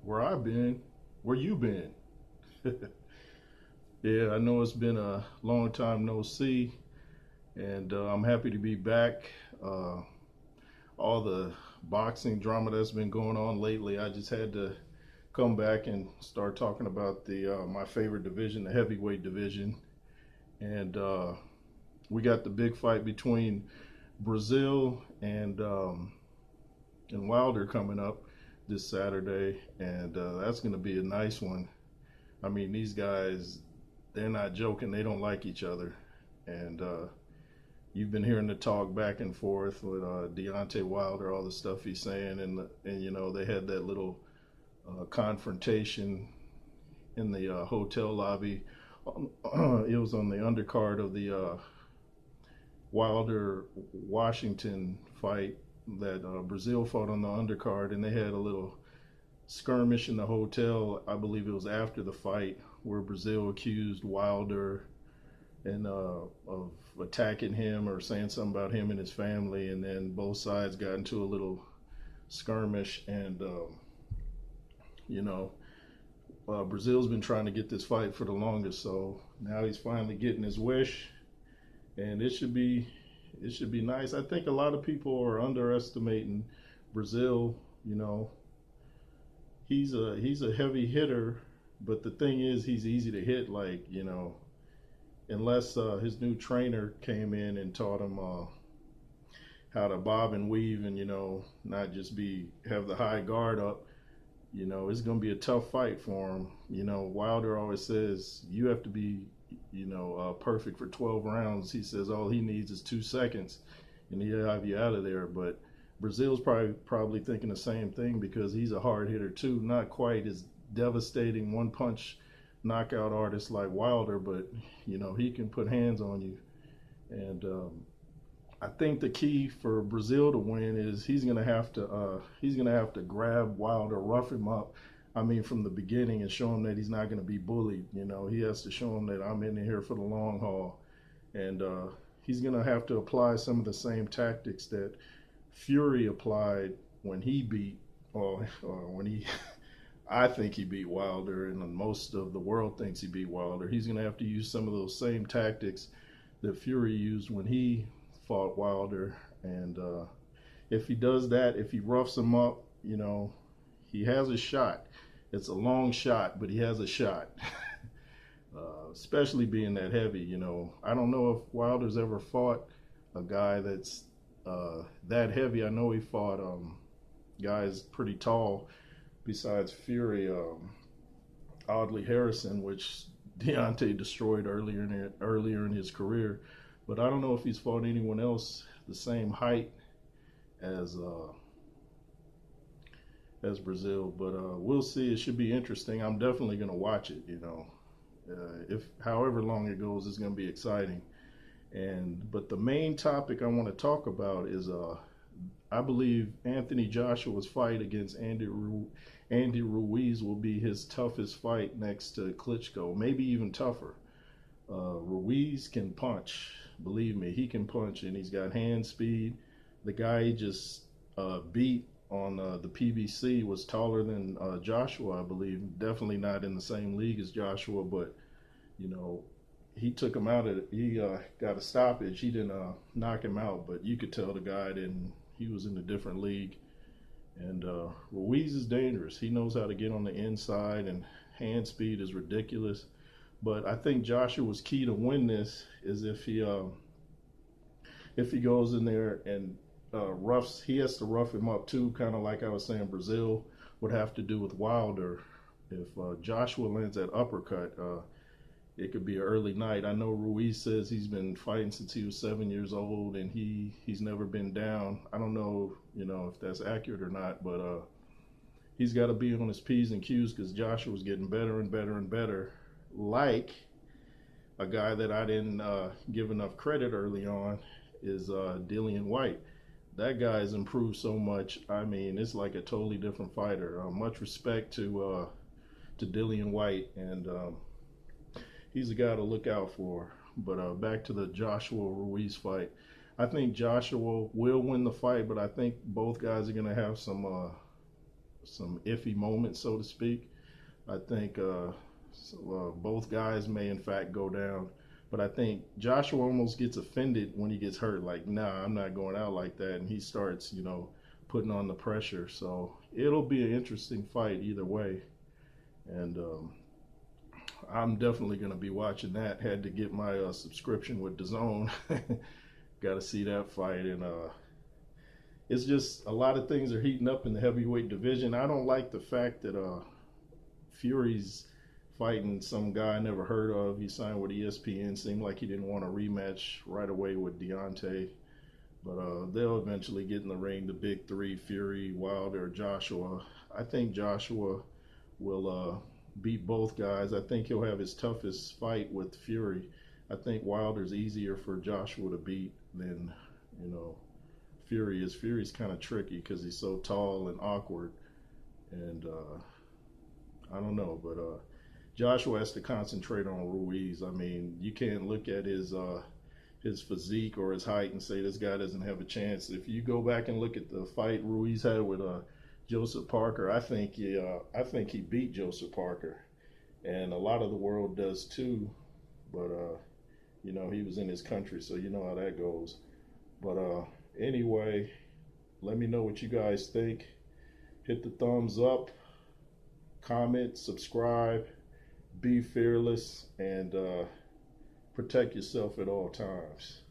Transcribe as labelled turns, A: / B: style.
A: Where I've been, where you been? Yeah, I know it's been a long time no see, and I'm happy to be back. Uh, all the boxing drama that's been going on lately, I just had to come back and start talking about the my favorite division, the heavyweight division, and we got the big fight between Breazeale and Wilder coming up this Saturday, and that's going to be a nice one. I mean, these guys, they're not joking. They don't like each other. And you've been hearing the talk back and forth with Deontay Wilder, all the stuff he's saying. And you know, they had that little confrontation in the hotel lobby. It was on the undercard of the Wilder Washington fight that Breazeale fought on the undercard. And they had a little skirmish in the hotel. I believe it was after the fight where Breazeale accused Wilder and of attacking him or saying something about him and his family, and then both sides got into a little skirmish. And you know, Breazeale's been trying to get this fight for the longest, so now he's finally getting his wish, and it should be nice. I think a lot of people are underestimating Breazeale. You know, he's a heavy hitter, but the thing is, he's easy to hit. Like, you know, unless his new trainer came in and taught him how to bob and weave, and you know, not just be have the high guard up. You know, it's gonna be a tough fight for him. You know, Wilder always says you have to be, perfect for 12 rounds. He says all he needs is 2 seconds, and he'll have you out of there. But Brazil's probably thinking the same thing because he's a hard hitter too. Not quite as devastating one punch knockout artist like Wilder, but you know he can put hands on you. And I think the key for Breazeale to win is he's gonna have to grab Wilder, rough him up. I mean, from the beginning, and show him that he's not going to be bullied. You know, he has to show him that I'm in here for the long haul, and he's going to have to apply some of the same tactics that Fury applied when he beat, or when he, I think he beat Wilder, and most of the world thinks he beat Wilder. He's going to have to use some of those same tactics that Fury used when he fought Wilder. And if he does that, if he roughs him up, you know, he has a shot. It's a long shot, but he has a shot. Especially being that heavy, you know. I don't know if Wilder's ever fought a guy that's that heavy. I know he fought guys pretty tall besides Fury, Audley Harrison, which Deontay destroyed earlier in his career. But I don't know if he's fought anyone else the same height as Breazeale. But we'll see. It should be interesting. I'm definitely going to watch it. You know, if however long it goes, it's going to be exciting. But the main topic I want to talk about is I believe Anthony Joshua's fight against Andy Ruiz will be his toughest fight next to Klitschko, maybe even tougher. Ruiz can punch. Believe me, he can punch, and he's got hand speed. The guy he just beat on the PBC was taller than Joshua, I believe. Definitely not in the same league as Joshua, but you know, he took him out. He got a stoppage. He didn't knock him out, but you could tell the guy didn't. He was in a different league. And Ruiz is dangerous. He knows how to get on the inside, and hand speed is ridiculous. But I think Joshua's key to win this is if he goes in there and roughs. He has to rough him up too, kind of like I was saying Breazeale would have to do with Wilder. If Joshua lands that uppercut, it could be an early night. I know Ruiz says he's been fighting since he was 7 years old, and he's never been down. I don't know, you know, if that's accurate or not, but he's got to be on his P's and Q's because Joshua's getting better and better and better. Like a guy that I didn't give enough credit early on is Dillian White. That guy's improved so much. I mean, it's like a totally different fighter. Much respect to Dillian White, and he's a guy to look out for. But back to the Joshua Ruiz fight. I think Joshua will win the fight, but I think both guys are going to have some iffy moments, so to speak. I think both guys may in fact go down, but I think Joshua almost gets offended when he gets hurt. Like, nah, I'm not going out like that, and he starts, putting on the pressure. So it'll be an interesting fight either way, and I'm definitely going to be watching that. Had to get my subscription with DAZN. Got to see that fight, and it's just a lot of things are heating up in the heavyweight division. I don't like the fact that Fury's fighting some guy I never heard of. He signed with ESPN. Seemed like he didn't want a rematch right away with Deontay. But they'll eventually get in the ring, the big three, Fury, Wilder, Joshua. I think Joshua will beat both guys. I think he'll have his toughest fight with Fury. I think Wilder's easier for Joshua to beat than, Fury is. Fury's kind of tricky because he's so tall and awkward. And I don't know, but Joshua has to concentrate on Ruiz. I mean, you can't look at his physique or his height and say this guy doesn't have a chance. If you go back and look at the fight Ruiz had with Joseph Parker, I think he beat Joseph Parker, and a lot of the world does too. But he was in his country, so you know how that goes. But anyway, let me know what you guys think. Hit the thumbs up, comment, subscribe, be fearless, and protect yourself at all times.